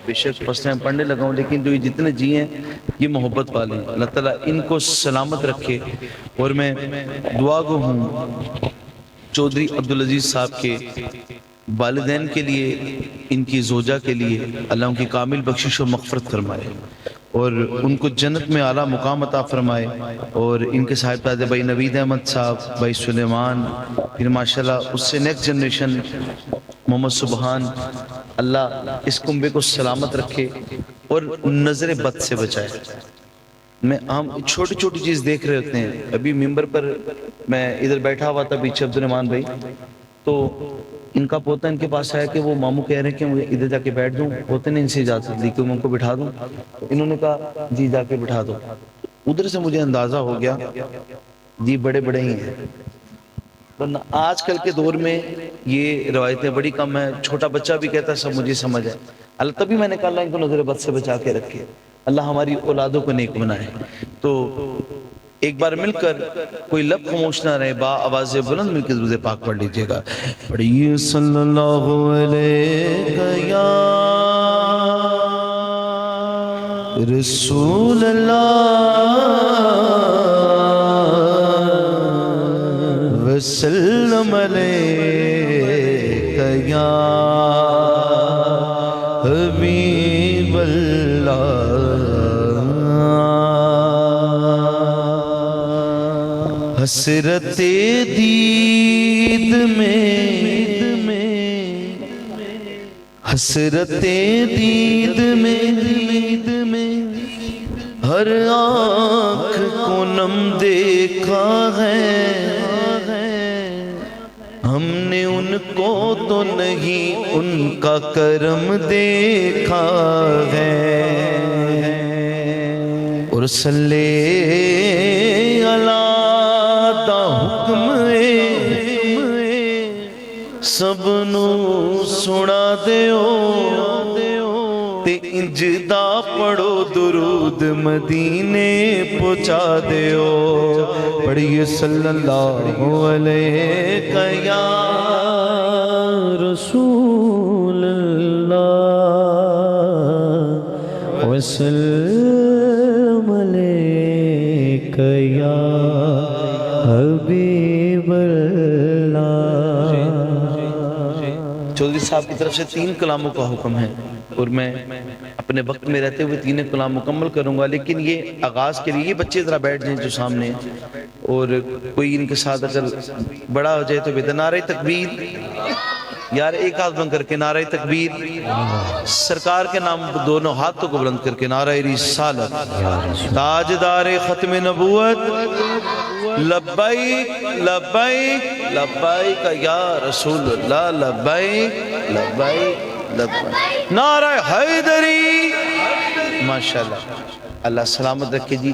बेशक first time पढ़ने लगा हूँ, लेकिन जो ये जितने जी हैं ये मोहब्बत वाले हैं। अल्लाह ताला इनको सलामत रखे। और मैं दुआ गो हूँ चौधरी अब्दुल अजीज साहब के वालिदैन के लिए, इनकी जोजा के लिए, अल्लाह उनकी कामिल बख्शिश और मग़फ़िरत फरमाए और उनको जन्नत में आला मुकाम अता फरमाए। और इनके साहिबजादे भाई नवीद अहमद साहब, भाई सुलेमान, फिर माशाल्लाह उससे नेक्स्ट जनरेशन मोहम्मद सुबहान, अल्लाह इस कुंबे को सलामत रखे और नज़र बद से बचाए। मैं हम छोटी छोटी चीज़ देख रहे होते हैं। अभी मिंबर पर मैं इधर बैठा हुआ था, पीछे अब्दुलरहमान भाई, तो इनका पोता इनके पास आया कि वो मामू कह रहे हैं कि मुझे इधर जाके बैठ दूं। पोते ने इनसे इजाज़त ली कि मैं उनको बिठा दूं, तो इन्होंने कहा जी जाके बिठा दो। उधर से मुझे अंदाज़ा हो गया जी बड़े बड़े ही हैं, वरना आजकल के दौर में ये रवायतें बड़ी कम है। छोटा बच्चा भी कहता है सब मुझे समझ है। अल्लाह तभी मैंने कहा इनको नजर बद से बचा के रखे, अल्लाह हमारी औलादों को नेक बनाए। तो एक बार मिलकर कोई लब खामोश ना रहे, बा आवाज़ बुलंद मिलकर दुरूद पाक पढ़ लीजिएगा। पढ़िए सल्लल्लाहु अलैहि या रसूल अल्लाह वसल्लम अलैका या हबीब अल्लाह। हसरते दीद में, हसरते दीद में हर आँख को नम देखा है। हमने उनको तो नहीं उनका करम देखा है। और सल्ले अला दा हुक्म सबनू सुना दियो ते इंजदा पढ़ो दुरूद मदीने पहुँचा दियो। पढ़िए सल्लल्लाहु अलैहि या रसूल अल्लाह वसल्लम अलैका या हबीब अल्लाह। चौधरी साहब की तरफ से 3 कलामों का हुक्म है और मैं अपने वक्त में रहते हुए 3 कलाम मुकम्मल करूंगा। लेकिन ये आगाज़ के लिए ये बच्चे ज़रा बैठ जाएं जो सामने, और कोई इनके साथ अगर बड़ा हो जाए तो बेहतर। नारे तकबीर यार, एक हाथ बुलंद करके नारे तकबीर, सरकार के नाम दोनों हाथों को बुलंद करके नारे रिसालत, ताजदारे खत्म नबूवत लब्बैक लब्बैक लब्बैक या रसूल अल्लाह लब्बैक लब्बैक लब्बैक। नारा हैदरी माशाल्लाह, अल्लाह सलामत रखे जी।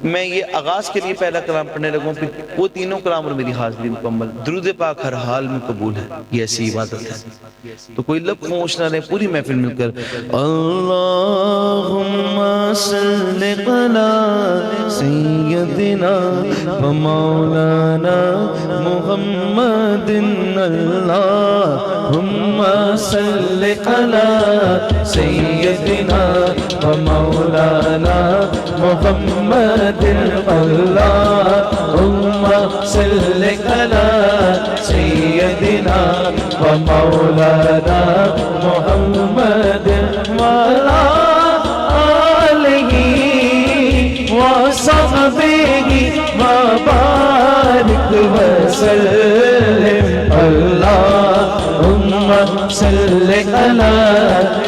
मैं ये आगाज़ के लिए पहला कलाम पढ़ने लगूँ, फिर वो तीनों कलाम और मेरी हाज़िरी मुकम्मल। दुरूद पाक हर हाल में कबूल है, ये ऐसी इबादत है। तो कोई लब खामोश ना रहे, पूरी महफिल मिलकर अल्लाहुम्मा सल्लि अला सय्यदिना व मौलाना मुहम्मदिन। अल्लाहुम्मा सल्लि अला सय्यदिना व मौलाना मुहम्मदिन। अल्लाहुम्मा सल्लि अला सय्यदिना व मौलाना मुहम्मदिन व अला आलिहि व सहबिहि व बारिक व सल्लिम। अल्लाहुम्मा सल्लि अला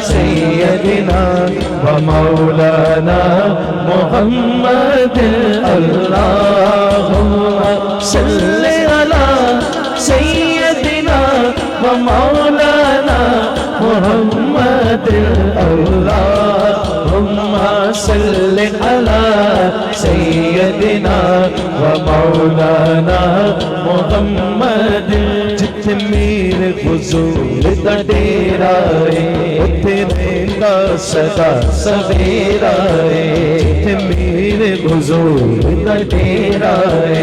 सय्यदिना व मौलाना मुहम्मदिन। अल्लाहुम्मा सल्लि अला सय्यदिना व मौलाना मुहम्मदिन। अल्लाहुम्मा सल्लि अला सय्यदिना व मौलाना मुहम्मदिन। जिथे मेरे हुजूर दा डेरा है उथे रहंदा सदा सवेरा है। जिथे मेरे हुजूर दा डेरा है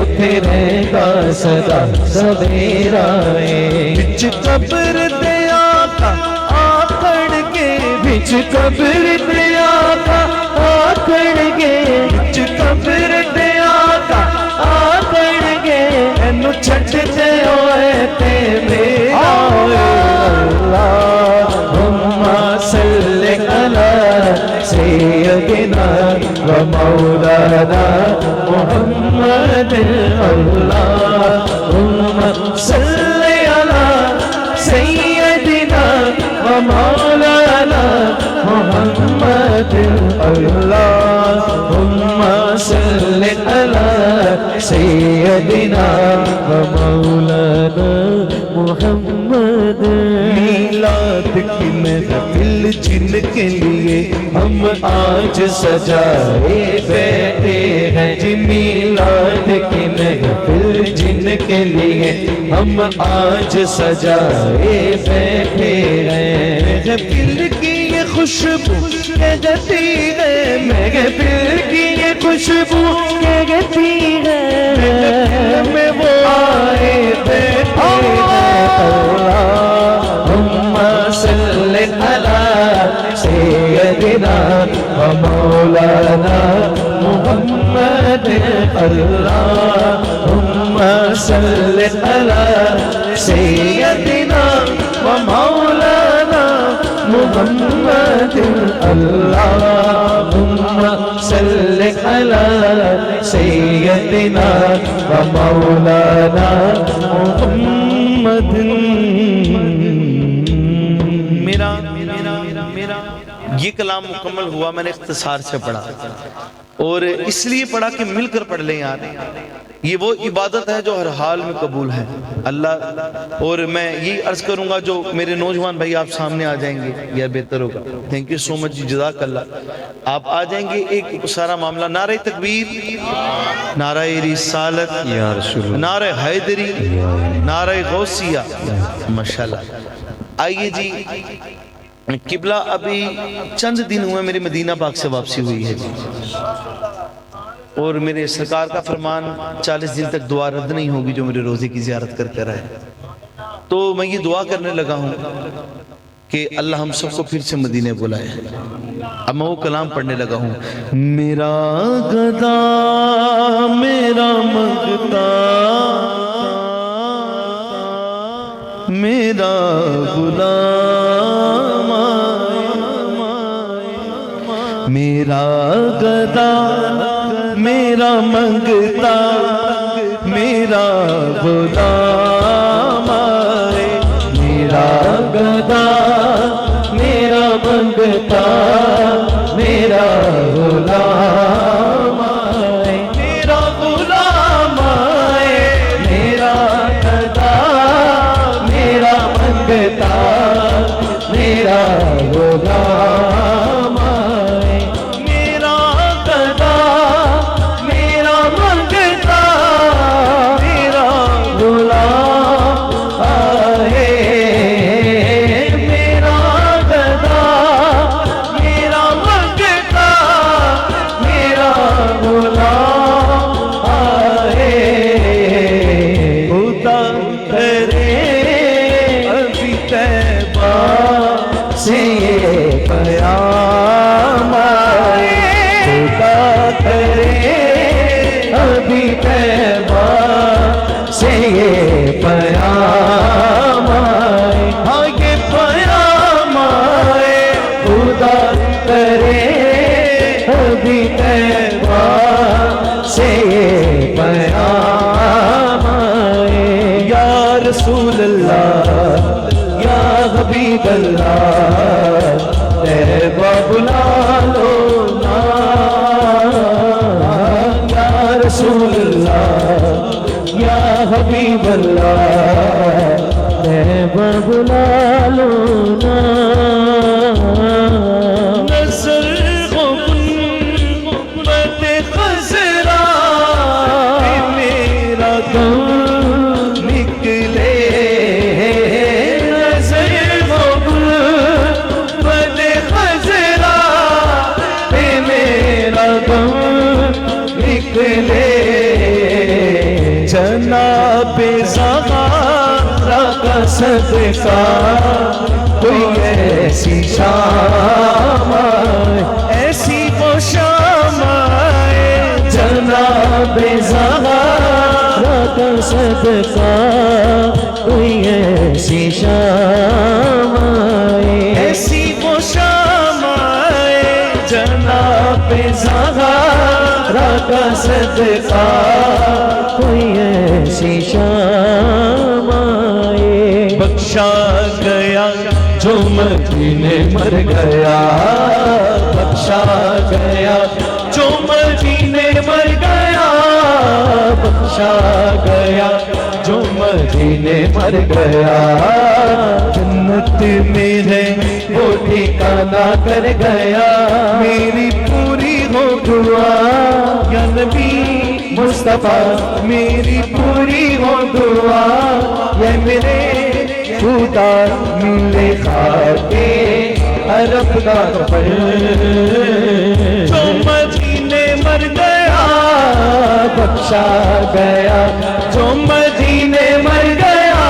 उथे रहंदा सदा सवेरा है। बिच कब्र दे आका आकड़ के बिच कब्र ते आका आखणगे, कब्र ते आका आखणगे, एनू छड्ड दे ओए ते मेरा अल्लाहुम्मा सल्ली अला सय्यदिना व मौलाना मुहम्मद, अल्लाहुम्मा सल्ली अला सय्यदिना व मौलाना मुहम्मद, अल्लाहुम्मा सल्ली अला सय्यदिना व मौलाना मुहम्मद। मीलाद की महफिल जिनके लिए हम आज सजाए बैठे हैं जी, मीलाद की महफिल जिनके लिए हम आज सजाए बैठे हैं। महफिल की ये खुशबू कहती है, महफिल की ये खुशबू कहती है, में वो आए बैठे हैं। अल्लाहुम्मा सल्ली अला सय्यदिना व मौलाना मुहम्मद, अल्लाहुम्मा सल्ली अला सय्यदिना व मौलाना मुहम्मद, अल्लाहुम्मा सल्ली अला सय्यदिना व मौलाना मुहम्मद। मेरा ये कलाम मुकम्मल हुआ, मैंने इख्तिसार से पढ़ा और इसलिए पढ़ा कि मिलकर पढ़ लें यार। ये वो इबादत है जो हर हाल में कबूल है अल्लाह। और मैं यही अर्ज करूंगा, जो मेरे नौजवान भाई आप सामने आ जाएंगे यार बेहतर होगा। थैंक यू सो मच जी, जज़ाकल्लाह। आप आ जाएंगे, एक सारा मामला नारे तकबीर, नारे रिसालत या रसूल, नारे हैदरी, नारे गौसिया, माशाल्लाह। आइए जी, किबला अभी चंद दिन हुए मेरी मदीना पाक से वापसी हुई है जी, और मेरे सरकार का फरमान 40 दिन तक दुआ रद्द नहीं होगी जो मेरे रोजे की ज़ियारत कर कर आए। तो मैं ये दुआ करने लगा हूँ कि अल्लाह हम सबको फिर से मदीने बुलाए। अब मैं वो कलाम पढ़ने लगा हूँ। मेरा गदा मेरा मंगता, मेरा गुलाम, मेरा गदा मेरा मंगता, मेरा गुलाम, मेरा गदा मेरा मंगता, मेरा गुलाम, मेरा गुलाम, मेरा गदा मेरा मंगता, मेरा गुलाम, मेरा गदा मेरा मंगता, मेरा गुलाम है। मेरा गदा मेरा मंगता, मेरा गुलाम है। खुदा करे अभी तैबा से ये प्याम आए, खुदा करे अभी तैबा से ये प्याम आए, हाँ ये प्याम आए, खुदा करे अभी तैबा से ये प्याम आए। या रसूल अल्लाह या हबीब अल्लाह, तैबा बुला लो ना। या रसूल अल्लाह या हबीब अल्लाह, तैबा बुला लो ना। नज़र गुंबद खज़रा मेरा दम निकले, नज़र गुंबद खज़रा मेरा दम निकले। जनाबे ज़हरा का सदका कोई ऐसी शाम आए, ऐसी वो शाम आए, जनाबे ज़हरा का सदका कोई ऐसी शाम आए, ऐसी वो शाम आए, जनाबे ज़हरा का सदका कोई ऐसी शाम आए। बख्शा गया जो मदीने मर गया, बख्शा गया जो मदीने मर गया, बख्शा गया जो मदीने मर गया, जन्नत में है वो ठिकाना कर गया। मेरी पूरी हो दुआ या नबी मुस्तफा, मेरी पूरी हो दुआ या मेरे खुदा मिले खाके अरब का पर, जो मदीने मर गया बख्शा गया, जो मदीने मर गया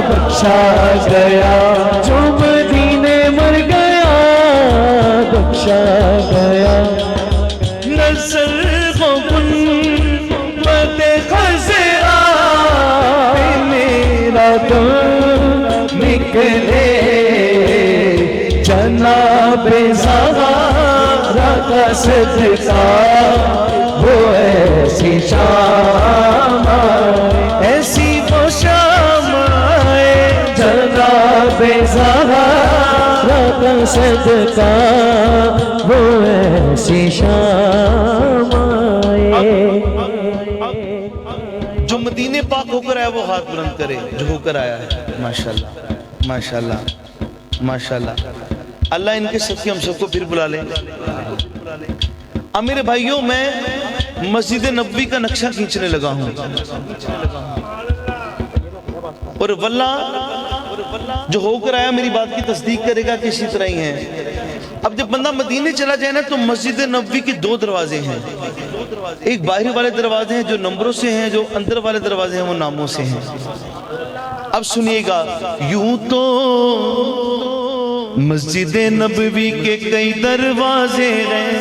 बख्शा गया, जो मदीने मर गया बख्शा गया। नजर हो गुंबद खज़रा मेरा तो निकले, जनाबे ज़हरा का सदका वो ऐसी शाम आए, ऐसी वो शाम आए, जनाबे ज़हरा का सदका वो ऐसी शाम आए। जो मदीने पाक होकर आया वो हाथ बुलंद करे, जो होकर आया है। माशाल्लाह माशाल्लाह माशाल्लाह। अल्लाह इनके सदके हम सबको फिर बुला ले। अब मेरे भाइयों, मैं मस्जिद नबवी का नक्शा खींचने लगा हूँ और वल्लाह जो होकर आया मेरी बात की तस्दीक करेगा कि इसी तरह ही है। अब जब बंदा मदीने चला जाए ना तो मस्जिद नबवी के दो दरवाजे हैं, एक बाहरी वाले दरवाजे हैं जो नंबरों से हैं, जो अंदर वाले दरवाजे हैं वो नामों से हैं। अब सुनिएगा, यूं तो मस्जिद नबवी के कई दरवाजे हैं,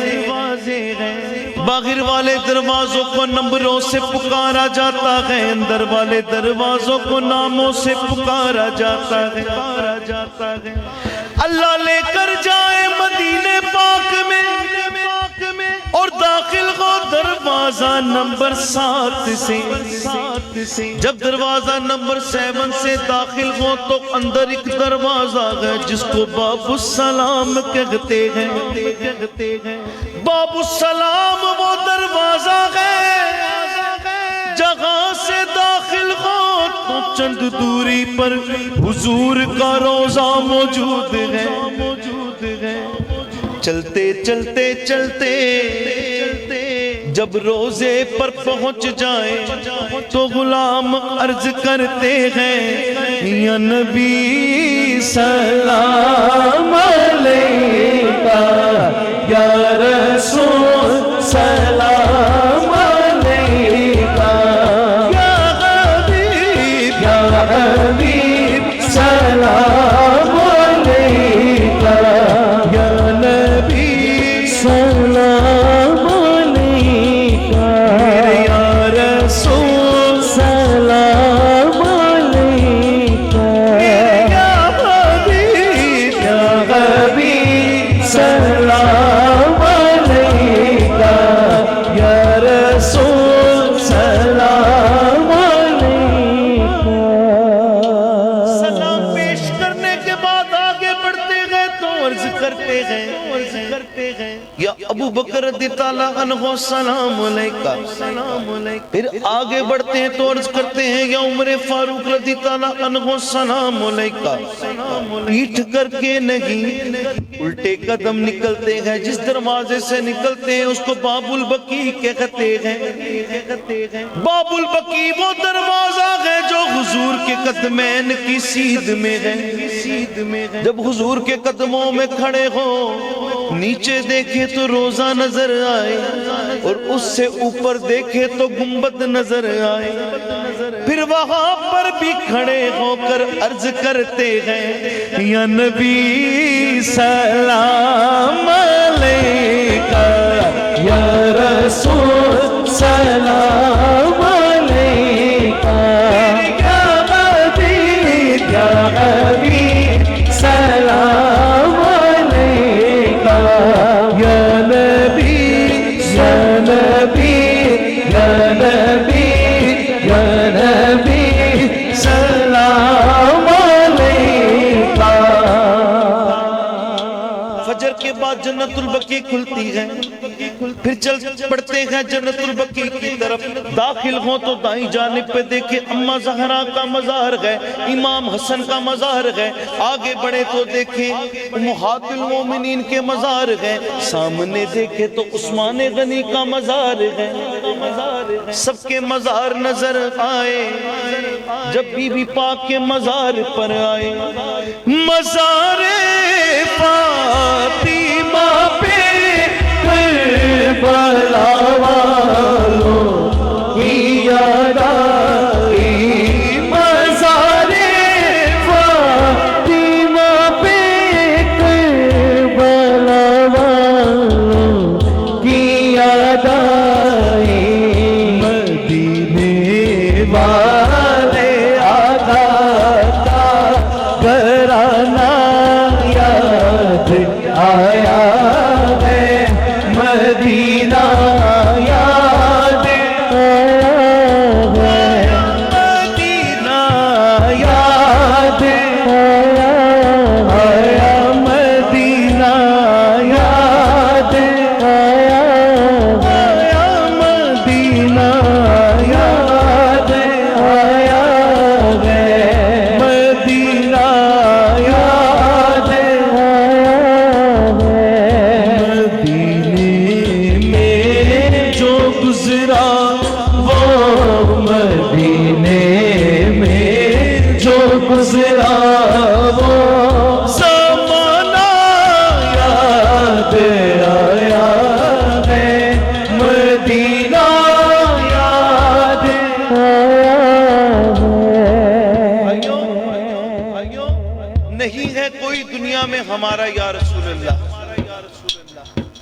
बाहर वाले दरवाजों को नंबरों से पुकारा जाता है, अंदर वाले दरवाजों को नामों से पुकारा जाता है। अल्लाह लेकर जाए मदीने पाक में और दाखिल हो दरवाजा नंबर 7 से। जब दरवाजा नंबर 7 से दाखिल हो तो अंदर एक दरवाजा है जिसको बाबुस्सलाम कहते हैं। बाबुस्सलाम वो दरवाजा है जहां से दाखिल हो तो चंद दूरी पर हुजूर का रोजा मौजूद है। चलते चलते चलते जब रोजे पर पहुंच जाए तो गुलाम अर्ज करते हैं, या नबी सलाम अलैका, या रसूल सलाम अलैका, या हबीब सलाम अलैका, या नबी सलाम अलैका, या रसूल सलाम अलैका, या हबीब सलाम अलैका, या रसूल सलाम अलैका। सलाम पेश करने के बाद आगे बढ़ते गए तो अर्ज करते हैं, या अबू बकर रज़ियल्लाहु अन्हु सलाम अलैका। फिर आगे बढ़ते हैं तो अर्ज करते हैं, या उमर फारूक रज़ियल्लाहु अन्हु सलाम अलैका। पीठ करके नहीं उल्टे कदम निकलते हैं, जिस दरवाजे से निकलते हैं उसको बाबुल बकी कहते हैं। बाबुल बकी वो दरवाजा है जो हुजूर के कदमैन की सीध में है। जब हुजूर के कदमों में खड़े हो नीचे देखे तो रोजा नजर आए और उससे ऊपर देखे तो गुंबद नजर आए। फिर वहां पर भी खड़े होकर अर्ज करते हैं, या नबी सलाम अलैका, या रसूल सलाम अलैका, या हबीब सलाम अलैका, या नबी या नबी या नबी या नबी सलाम अलैका। फजर के बाद जन्नतुल बकी खुलती है, फिर चल पड़ते हैं जन्नतुल बकी की तरफ। दाखिल हो तो दाई जानिब पे देखे अम्मा ज़हरा का मज़ार है, इमाम हसन का मज़ार है। आगे बढ़े तो देखे उम्महातुल मोमिनीन के मज़ार है। सामने देखे तो उस्मान गनी का मज़ार है। सबके मज़ार नजर आए। जब बीबी पाक के मज़ार पर आए, मज़ारे फातिमा पे करबला वालों की याद आई, मज़ारे फातिमा पे करबला वालों की याद आई। मदीने वाले आका का घराना याद आया है, मदीना याद आया है, मदीना याद आया, मदीना याद आया, मदीना याद आया है, मदीना याद आया है। मदीने में जो गुजरा वो, मदीने में जो गुजरा वो ज़माना याद आया है, मदीना याद आया है। नहीं है कोई दुनिया में हमारा या रसूल अल्लाह,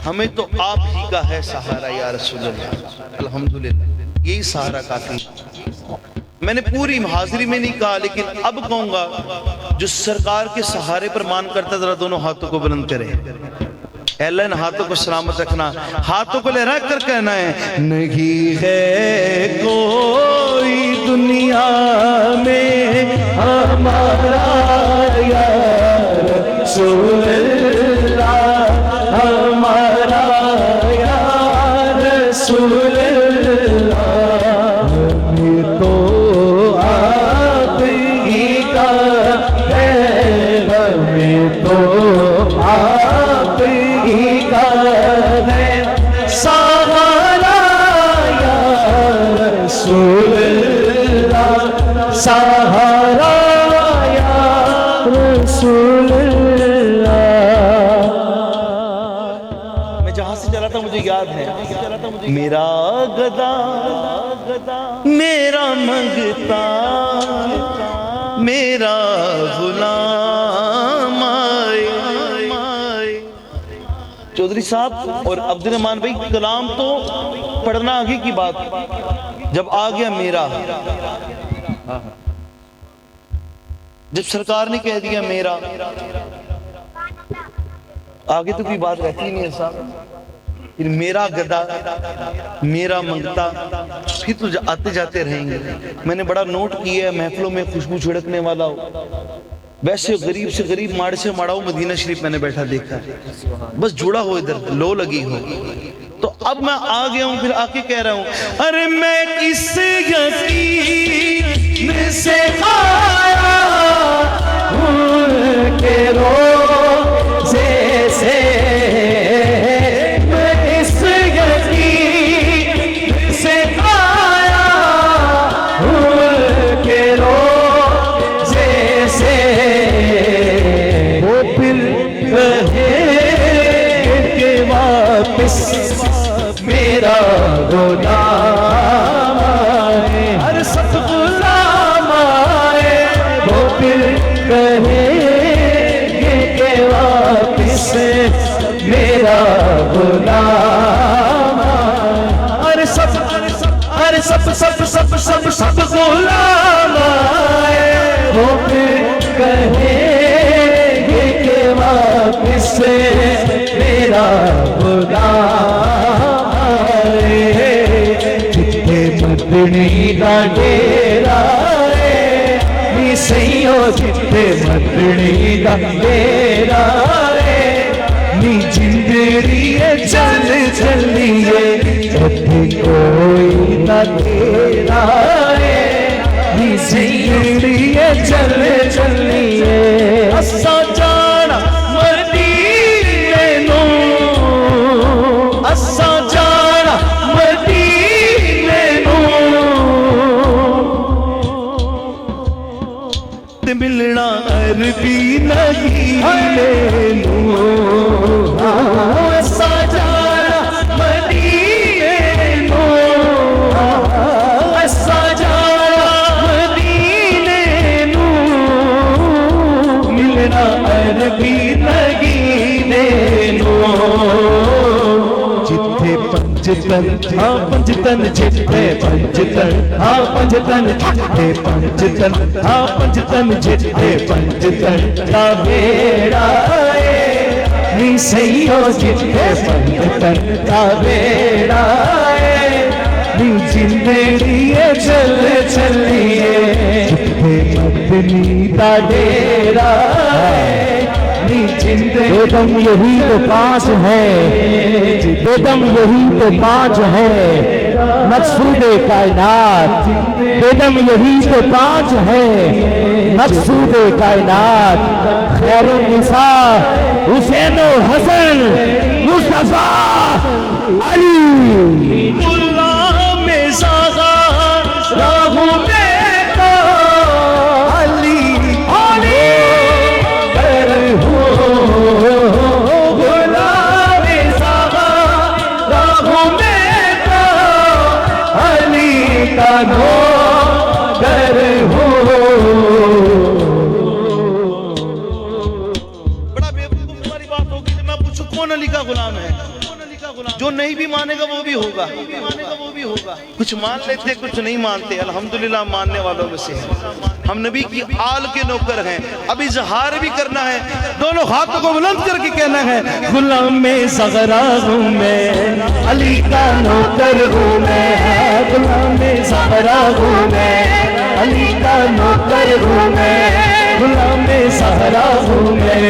हमें तो आप ही का है सहारा या रसूल अल्लाह। अल्हम्दुलिल्लाह, यही सहारा काफी। मैंने पूरी हाजिरी में नहीं कहा, लेकिन अब कहूंगा जो सरकार के सहारे पर मान करता, जरा दोनों हाथों को बुलंद करें। अल्लाह इन हाथों को सलामत रखना, हाथों को लहरा कर कहना है, नहीं है कोई दुनिया में हमारा या रसूल अल्लाह, हमारा या रसूल अल्लाह, हमें तो आप ही का है, हमें तो आप ही का है सहारा या रसूल अल्लाह, सहारा या रसूल अल्लाह। मैं जहां से चला था मुझे याद है, मेरा गदा मेरा मंगता मेरा गुलाम आए। चौधरी साहब और अब्दुल रहमान भाई, कलाम तो पढ़ना आगे की बात, जब आ गया मेरा, जब सरकार ने कह दिया मेरा, आगे तो कोई बात रहती नहीं है साहब। फिर मेरा गदा मेरा मंगता, फिर तो आते जाते रहेंगे। मैंने बड़ा नोट किया है, महफिलों में खुशबू छिड़कने वाला हो, वैसे गरीब से गरीब माड़े से माड़ा हो, मदीना शरीफ मैंने बैठा देखा है, बस जुड़ा हो, इधर लो लगी हो। तो अब मैं आ गया हूं, फिर आके कह रहा हूं, अरे मैं इस यकीन से आया के रोज़े से, मैं इस यकीन से आया के रोज़े से, वो फिर कहे के वापस मेरा गुलाम है, हर सब गुलाम मेरा गुलाम। अरे सब गुलाम आए, वो फिर कहेंगे कि वापिस से मेरा गुलाम आए। जिथे मदनी दा डेरा नी सैयो, जिथे मदनी दा डेरा नी जिंदड़ी चल चलिए, उथे कोई ना तेरा नी जिंदड़ी चल चलिए। असा जाना मदीने नूं, असा जाना मदीने नूं, ते मिलना अरबी नहीं नूं। असा जाना मदीने नूं, असा जाना मदीने नूं, मिलना अरबी नगीने नूं। जिथे पंजतन हाँ पंजतन, जिथे पंजतन हाँ पंजतन, जिथे पंजतन हाँ पंजतन, जिथे पंजतन का बेड़ा नी सैयो, जिथे पंजतन का बेड़ा नी जिंदड़ी चल चलिए। जिथे मदनी का डेरा नी जिंदड़ी। बेदम यही तो पास है, बेदम यही तो पाँच है मकसूदे कायनात। बेदम यही तो पाँच है मकसूदे कायनात। खैरुन निसा हुसैन हसन मुस्तफा अली। गुलाम ज़ागा राहू में तो अली अली कर हो। गुलाम ज़ागा राहू में तो अली का नो कर हो। कौन अली का गुलाम है? जो नहीं भी मानेगा वो भी होगा, कुछ मान लेते कुछ नहीं मानते। अल्हम्दुलिल्लाह मानने वालों में से हैं। हम नबी की आल के नौकर हैं। अब इजहार भी करना है, दोनों हाथों को बुलंद करके कहना है, गुलाम में ज़हरा हूँ मैं, अली का नौकर हूँ मैं। गुलाम में ज़हरा हूँ मैं, अली का नौकर हूँ मैं। गुलाम में ज़हरा हूँ मैं,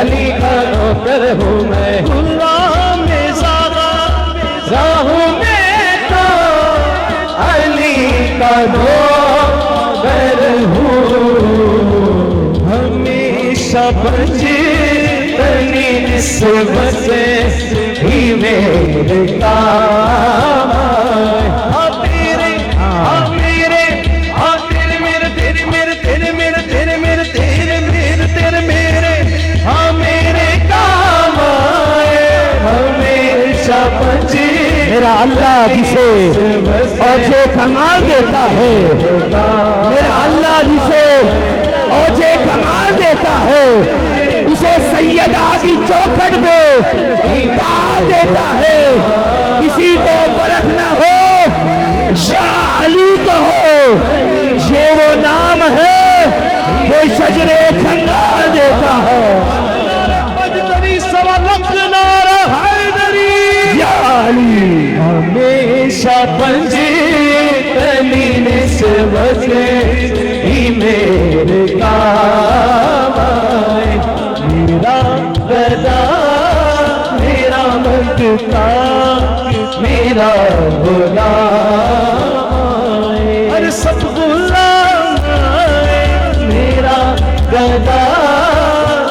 अली का नौकर हूँ मैं। गुलाम में ज़हरा हूँ मैं तो अली का नौकर हूँ। हमेशा बचतनी निस्बत ही मेरे काम आए। मेरा अल्लाह जिसे औजे कमाल देता है, मेरा अल्लाह जिसे औजे कमाल देता है, उसे सैयदा की चौखट में डाल देता है। किसी को फर्क न हो शाह अली को हो, ये वो नाम है वो शजरे खंगाल देता है। हमेशा पंजतनी निस्बत ही मेरे काम आए। मेरा गदा मेरा मदका मेरा गुलाम। अरे सब गुलाम आए, मेरा गदा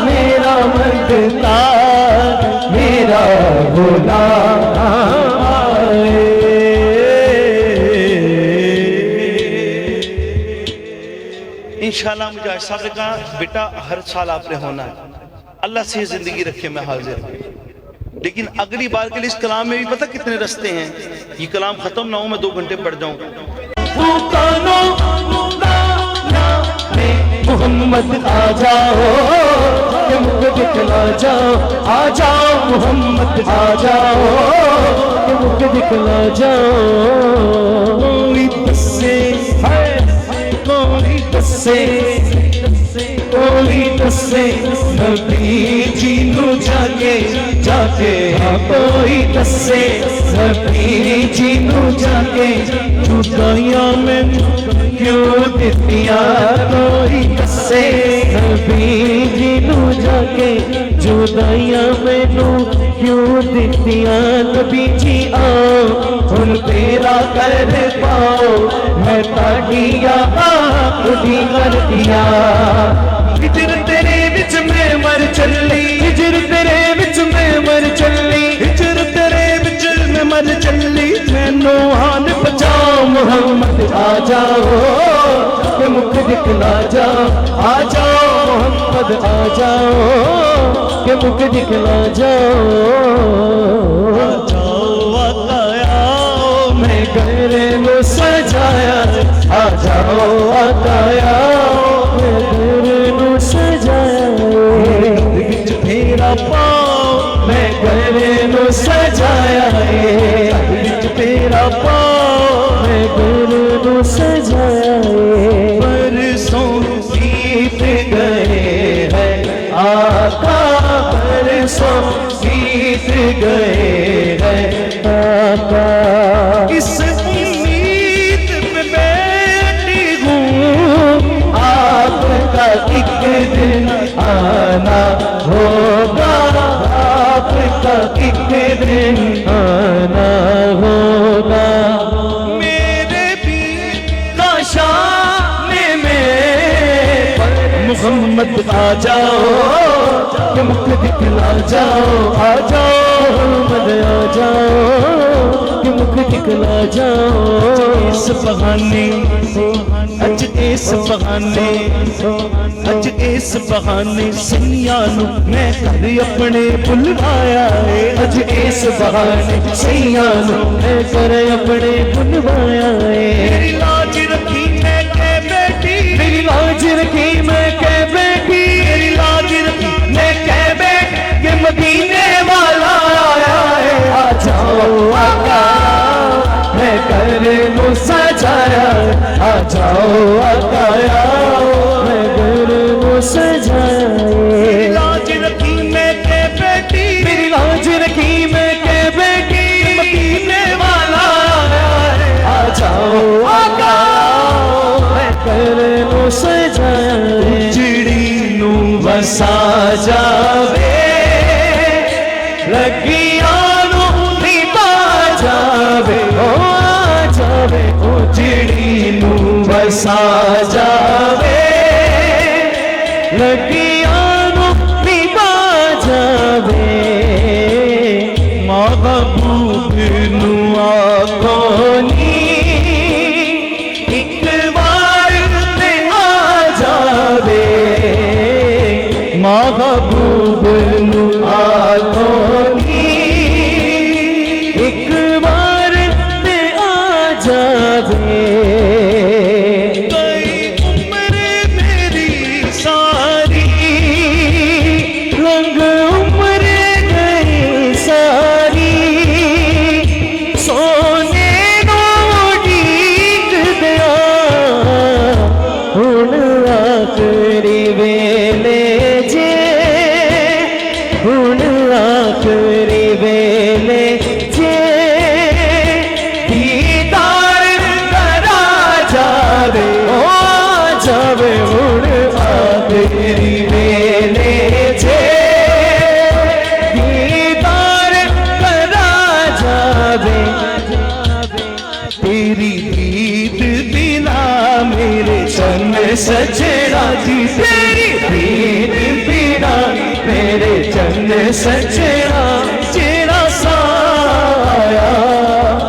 मेरा मदका मेरा गुलाम। इंशाल्लाह मुझे साहब ने कहा बेटा हर साल आपने होना है, अल्लाह से जिंदगी रखे मैं हाजिर हूं। लेकिन अगली बार के लिए इस कलाम में भी पता कितने रस्ते हैं। ये कलाम खत्म ना हो मैं 2 घंटे पढ़ जाऊं। मोहम्मद आ जाओ के मुख दिखला जाओ, आ जाओ मोहम्मद आ जाओ के मुख दिखला जाओ। कोई दसे कोई दसे कोई दसे नबी जी नू जाके जाके, हाँ कोई दसे नबी जी नू जाके जुदाइयां मैनू क्यों दित्तियां। कोई दसे नबी जी नू जाके जुदाइयां मैनू क्यों दित्तियां। नबी जी आओ हुण तेरा कर पाओ, मैं ताड़ियां आखदी कर दिया। हिजर तेरे विच मैं मर चली, हिजर तेरे विच मैं मर चली, हिजर तेरे विच मैं मर चली। मैनू हाल बचाओ मोहम्मद आ जाओ के मुख दिखला जाओ, आ जाओ मोहम्मद आ जाओ के मुख दिखला जाओ। आ जाओ आकाओ मैं घर में सजाया, आ जाओ आकाओ मैं घर में सजाया। विच फेरा पाओ मैं घर में सजाया, विच फेरा पाओ मैं घर में सजाया। परसों बीत गए हैं आका, परसों बीत गए हैं आका। इस उम्मीद में बैठी हूँ आपका एक दिन आना होगा, आपका एक दिन आना होगा। मेरे भी शान में मोहम्मद आ जाओ के मुख दिखला जाओ, आ जाओ मोहम्मद आ जाओ के मुख दिखला जाओ। इस बहाने अज इस बहाने अज इस बहाने सैया नू मैं घर अपने बुलवाया है, अज इस बहाने सैया नू मैं घर अपने बुलवाया है। मेरी लाज रखी मैं के बेटी, मेरी लाज रखी मैं के बेटी, मेरी लाज रखी मैं के बेटी, ये मदीने वाला आया है। आ जाओ आका मैं घर में सजाया, आ जाओ आका मैं घर में सजाया। मेरी लाज रखी मैं के बेटी, मेरी लाज रखी मैं के बेटी, मदीने वाला आया है। आ जाओ आका मैं घर में सजाया। चिड़ी नू वसा जावे लगियां नू निभा जावे, ओ जावे ओ चिड़ी नू वसा जावे लगियां नू निभा जावे। महबूब नू आखो नी एक बार ते आ जावे, महबूब नू आखो नी एक बार ते आ जावे। कई उम्र मेरी सारी रंग उम्र गई सारी, सोने नू डीक दिया हुण आखरी वेले जे, हुण आखरी वेले जे दीदार करा जावे, ओ जावे हुण आखरी वेले जे दीदार करा जावे। तेरी दीद बिना मेरे चन्न सजना जी, तेरी दीद बिना मेरे चन्न सजना तेरा साया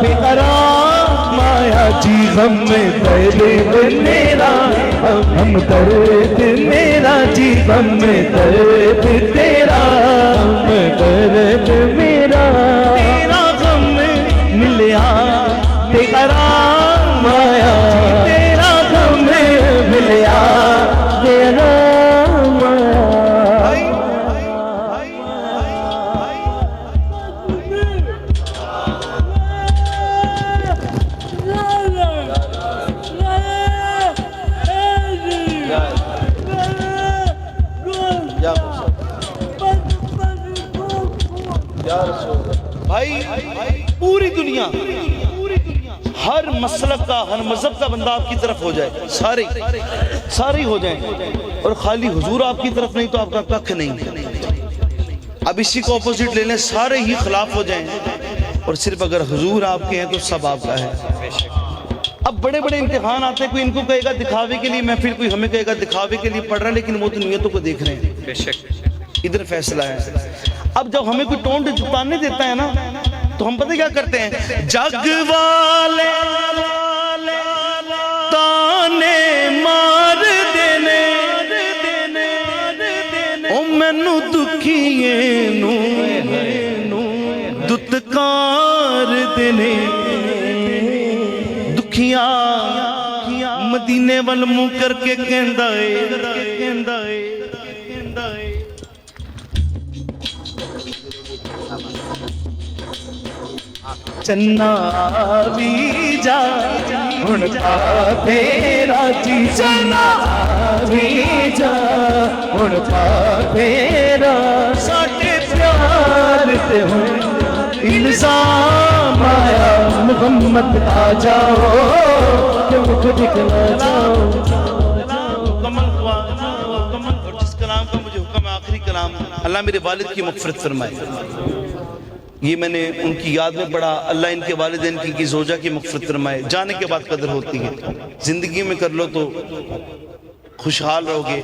बेकरार माया जी। हम दर्द मेरा हम दर्द मेरा जी, हम दर्द तेरा हम दर्द मेरा। तेरा गम मिलिया बेकरार माया, तेरा गम मिलिया तेरा भाई पूरी दुनिया हर मसलक का, हर मजहब का बंदा आपकी तरफ हो जाए, सारे हो जाए, और खाली हुजूर आपकी तरफ नहीं तो आपका कख नहीं। अब इसी को ऑपोजिट ले लें, सारे ही खिलाफ हो जाएं, और सिर्फ अगर हुजूर आपके हैं तो सब आपका है। अब बड़े बड़े इम्तिहान आते हैं, कोई इनको कहेगा दिखावे के लिए महफिल, कोई हमें कहेगा दिखावे के लिए पढ़ रहा है, लेकिन वो तो नियतों को देख रहे हैं। बेशक इधर फैसला है। अब जब हमें कोई टोंट ताने देता है ना, तो हम पता क्या करते हैं, जग वाले ताने मार देने, ओ मैनू दुखिए नू दुत्कार देने, दुखिया मदीने वल मुंह करके कहंदा है, चन्ना भी जा हुण तेरा जी, चन्ना भी जा हुण तेरा, साडे प्यार ते हुण इल्जाम आया, मुहम्मद आ जाओ क्यों दिखला जाओ। कमल हुआ कमल, और जिस कलाम का मुझे हुक्म आखिरी कलाम, अल्लाह मेरे वालिद की मग़फ़िरत फरमाए। ये मैंने उनकी याद में पढ़ा, अल्लाह इनके वालिदैन की ज़ौजा की मग़फ़िरत फरमाए। जाने के बाद कदर होती है, जिंदगी में कर लो तो खुशहाल रहोगे,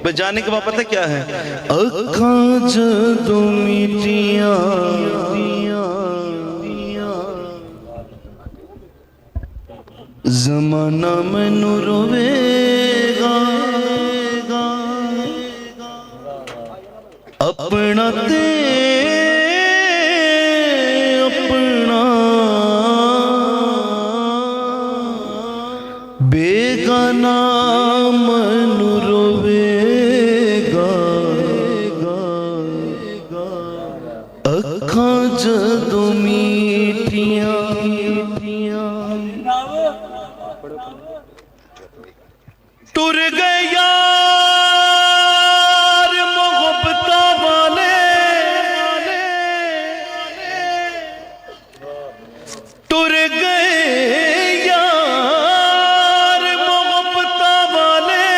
पर जाने के बाद पता क्या है, अखां जदों मीटियां ज़माना मैनू रोवेगा, अपना ते बेगाना मैनू रोवेगा, अखां जदों मीटियां, टुर गए यार मोहब्बता वाले, टुर गए यार मोहब्बता वाले,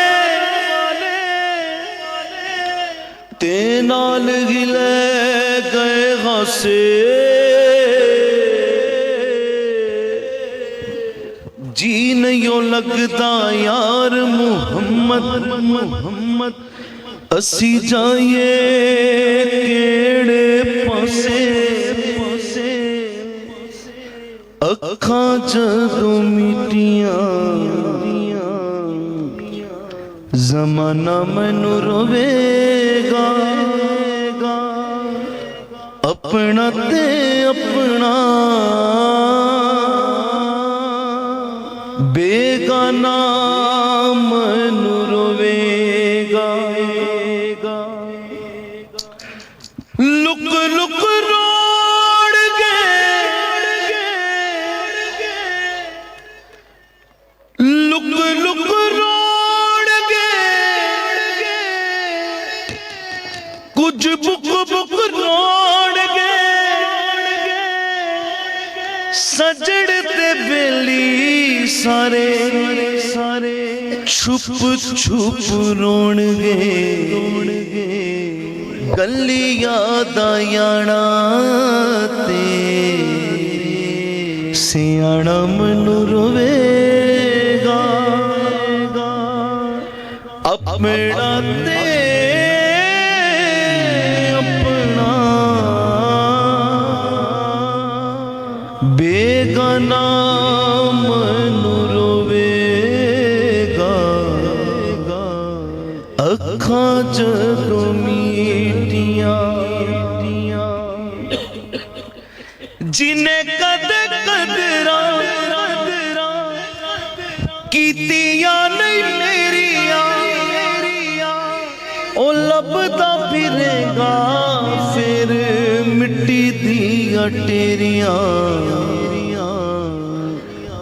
ते नाल हिले गए हासे, जी नहीं लगता यार मुहम्मद असी जाइए केड़े पासे, अखां जदों मीटियां ज़माना मैनू रोवेगा, अपना ते अपना बेगाना मैनू रोवेगा, लुक लुक रोड़ गए, लुक लुक रोड़ गए, कुछ बुक बुक रोड़ गए, सजड़ ते बेली सारे छुप छुप रोण गए, गली याद आयाना ते सियाणा मैनू रोवेगा, अपना ते अपना बेगाना मैनू रोवेगा, अखां जदों मीटियां, जिन्हें कदे कदरा कीतियां नहीं मेरिया, ओ लभदा फिरेगा फिर मिट्टी दिया टेरिया,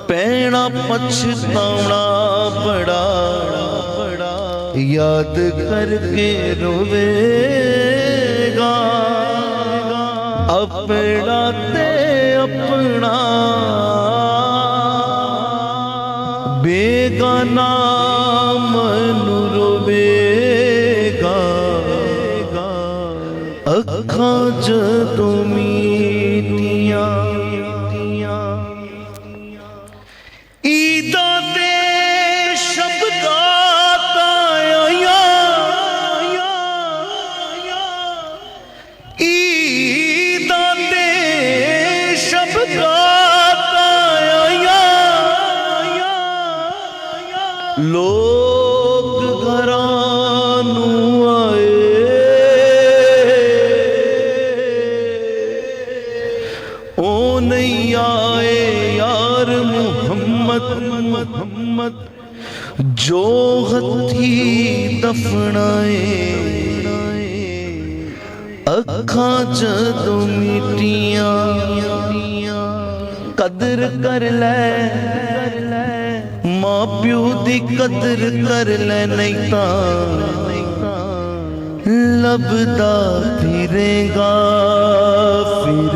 पैना पछतावना बड़ा याद करके रोवेगा, अपना ते अपना बेगाना मनु रोवेगा अखां जदों मीटियां ईदा दे शब्दां ताया ईदा दे शब्दां ताया लोग घरां नूं आए ओ नहीं आए यार मुहम्मद जो हथी दफनाए अखां जदों मिटियां कदर कर ले मां प्यो दी कदर कर ले नहीं तां लभदा फिरेगा फिर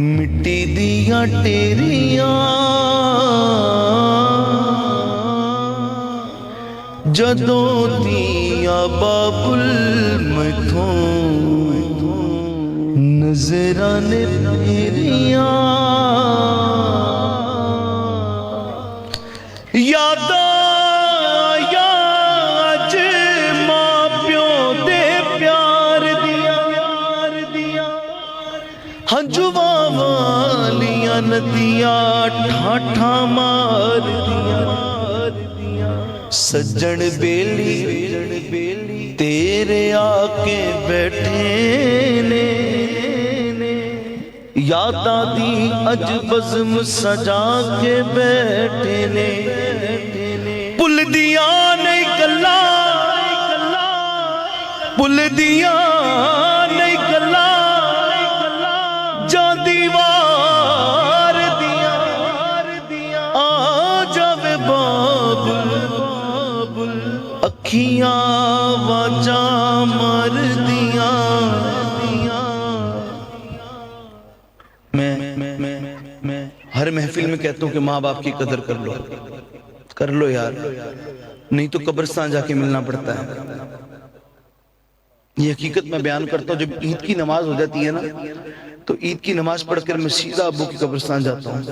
मिट्टी दियां टेरियां जदों दियां बाबुल मैथों नजराने फेरियां यादां आया अज मां प्यो दे प्यार दियां हंजुआं वालियां नदियां ठाठा मार दियां सज्जन बेली तेरे आके बैठे ने यादां दी अज बज़म सजा के बैठे ने भुलदियां नहीं गल्लां भुलदियां नहीं गल्लां जांदी वार दियां आ जावे बाबुल अखियां वाजां मर दियां मैं हर महफिल में कहता हूं कि माँ बाप की कदर कर लो यार, नहीं तो कब्रिस्तान जाके मिलना पड़ता है। ये हकीकत मैं बयान करता हूँ। जब ईद की नमाज हो जाती है ना, तो ईद की नमाज पढ़कर मैं सीधा अब्बू की कब्रिस्तान जाता हूँ।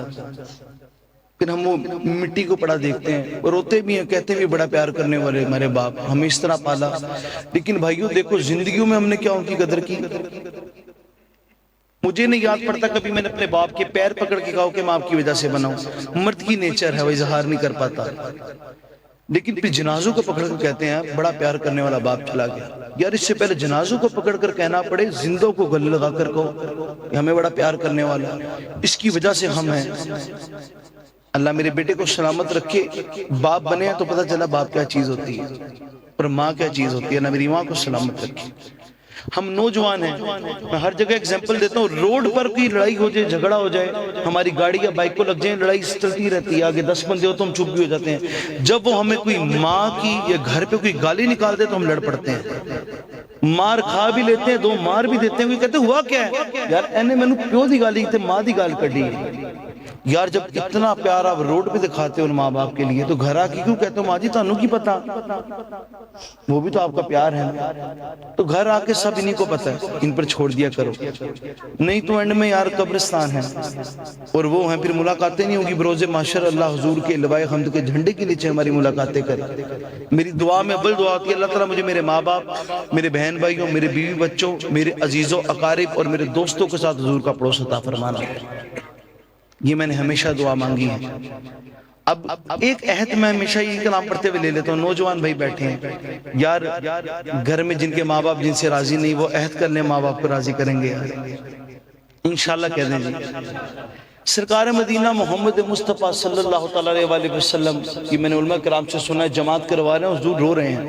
फिर हम वो मिट्टी को पड़ा देखते हैं, रोते भी हैं, कहते भी बड़ा प्यार करने वाले हमारे बाप, हमें इस तरह पाला। लेकिन भाइयों देखो, जिंदगियों में हमने क्या उनकी कदर की? मुझे नहीं याद पड़ता कभी मैंने अपने बाप के पैर पकड़ के कहा कि मैं आपकी वजह से बनाऊं। मर्द की नेचर है, वो इजहार नहीं कर पाता। लेकिन फिर जनाजों को पकड़ कर कहते हैं बड़ा प्यार करने वाला बाप चला गया। यार इससे पहले जनाजों को पकड़ कर कहना पड़े, जिंदों को गले लगा कर कहो हमें बड़ा प्यार करने वाला, इसकी वजह से हम हैं। अल्लाह मेरे बेटे को सलामत रखे। बाप बने तो पता चला बाप क्या चीज होती है और माँ क्या चीज होती है। ना मेरी माँ को सलामत रखे। हम नौजवान हैं, मैं हर जगह एग्जांपल देता हूँ। रोड पर कोई लड़ाई हो जाए, झगड़ा हो जाए, हमारी गाड़ी या बाइक को लग जाए, लड़ाई चलती रहती है। आगे 10 बंदे हो तो हम चुप भी हो जाते हैं। जब वो हमें कोई माँ की या घर पे कोई गाली निकाल दे तो हम लड़ पड़ते हैं, मार खा भी लेते हैं, 2 मार भी देते हैं। कोई कहते हुआ क्या है यार, एने मैनू प्यो दी गाली ते माँ दी गाल कढ़ी। यार जब इतना प्यार आप रोड पे दिखाते हो माँ बाप के लिए, तो घर आके क्यों कहते हो माँ जी थानू की पता, वो भी तो आपका प्यार है। तो घर आके सब इन्हीं को पता है, इन पर छोड़ दिया करो, नहीं तो एंड में यार कब्रिस्तान है और वो हैं, फिर मुलाकातें नहीं होगी। बरोज़े माशर अल्लाह हुजूर के लिवाए हम्द के झंडे के नीचे हमारी मुलाकातें करे। मेरी दुआ में अव्वल दुआ होती है अल्लाह ताला मुझे मेरे माँ बाप, मेरे बहन भाइयों, मेरे बीवी बच्चों, मेरे अजीजों अकारिब और मेरे दोस्तों के साथ हुजूर का पड़ोस अता फरमाना। ये मैंने हमेशा दुआ मांगी है। अब एक अहद मैं हमेशा ये कलाम पढ़ते हुए ले लेता हूँ। नौजवान भाई बैठे हैं यार, घर में जिनके माँ बाप जिनसे राजी नहीं, वो अहद कर ले माँ बाप को राजी करेंगे यार, इंशाल्लाह कह दें जी। सरकार मदीना मोहम्मद मुस्तफ़ा सल्लल्लाहु अलैहि वसल्लम की मैंने उलमा कराम से सुना है जमात करवा रहे हैं, हुजूर रो रहे हैं।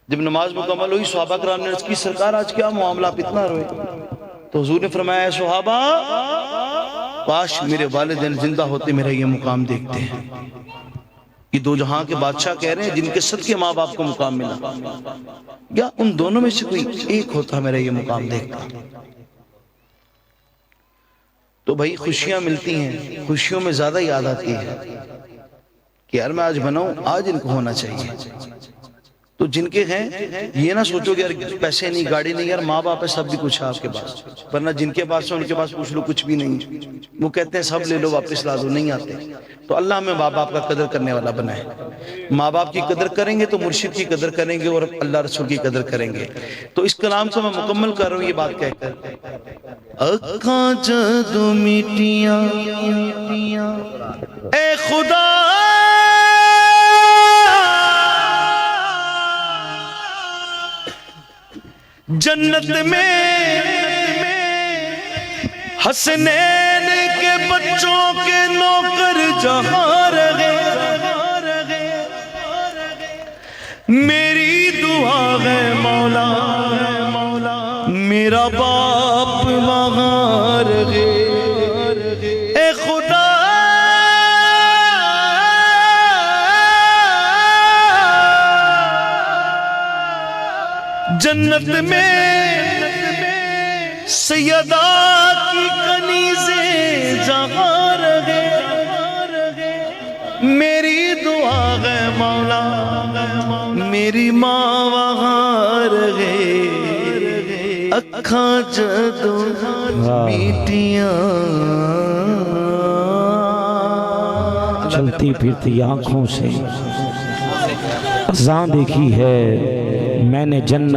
जब नमाज मुकम्मल हुई सहाबा कराम ने अर्ज़ की सरकार आज क्या मामला, आप इतना रोए? तो हुजूर ने फरमाया सहाबा काश मेरे वालिदैन जिंदा होते मेरा ये मुकाम देखते हैं। ये दो जहां के बादशाह कह रहे हैं जिनके सदके माँ बाप को मुकाम मिला, या उन दोनों में से कोई एक होता मेरा ये मुकाम देखता। तो भाई खुशियां मिलती हैं, खुशियों में ज्यादा याद आती है कि यार मैं आज बनाऊं, आज इनको होना चाहिए। तो जिनके हैं ये ना सोचो कि यार पैसे नहीं, गाड़ी नहीं, यार माँ बाप है, सब भी कुछ है आपके पास, वरना जिनके पास है उनके पास पूछ लो कुछ भी नहीं, वो कहते हैं सब ले लो वापस ला दो, नहीं आते। तो अल्लाह हमें माँ बाप का कदर करने वाला बनाए। माँ बाप की कदर करेंगे तो मुर्शिद की कदर करेंगे और अल्लाह रसूल की कदर करेंगे। तो इस कलाम को मैं मुकम्मल कर रहा हूँ ये बात कहकर, अखां जदू मिटियां ए खुदा जन्नत में हसनैन के बच्चों के नौकर जहां रहे, मेरी दुआ है मौला मेरा बाप वहां रहे। ए खुदा जन्नत में सैयदा की कनीज़े जहां रहे, मेरी दुआ है मौला मेरी माँ वहां रहे। अखां जदू मिटियां चलती फिरती आंखों से अज़ां देखी है मैंने जन्नत